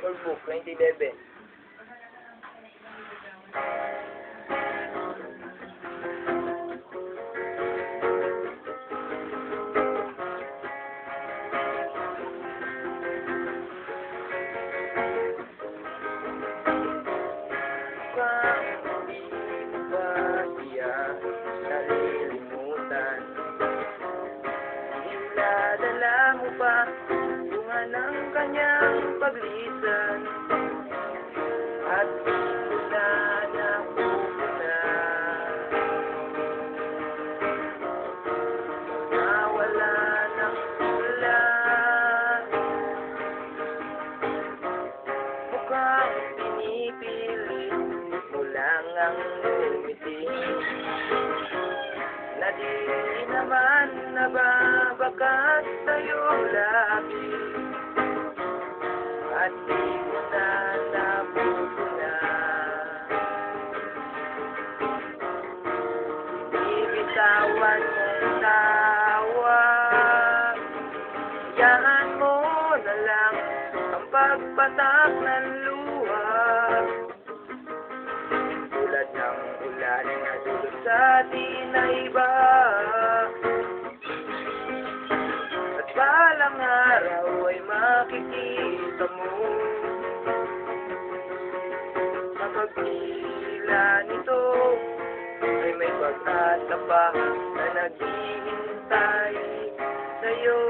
Record book, 2011. Dala mo pa bunga ng kanyang paglisan at di mo na napupuna. Nawala ng ulan, mukhang pinipilit mo lang ang umiti, na di naman nababakas sa'yo labi at di mo na napupuna. Binibitawan mong tawa, hayaan mo na lang ang pagpatak ng luha, tulad ng ulan na dulot sa di na iba. At balang araw ay makikita mo sa pagpila nito ay may pag-asa pa na naghihintay sa'yo.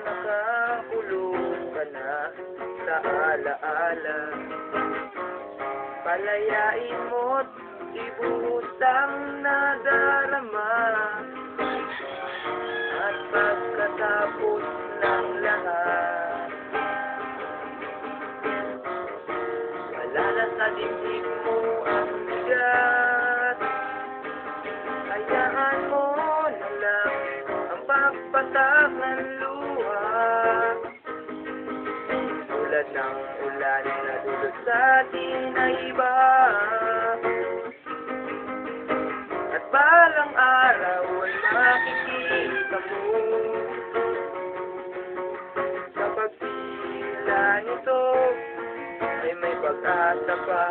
Nakakulong ka na sa alaala, palayain mo't ibuhos ang nadarama, at pagkatapos ng lahat, wala na sa dibdib mo ang bigat. Hayaan mo na lang ang pagpatak ng luha, tulad ng ulan na dulot sa di na iba. At balang araw ay makikita mo sa pagpila nito ay may pag-asa pa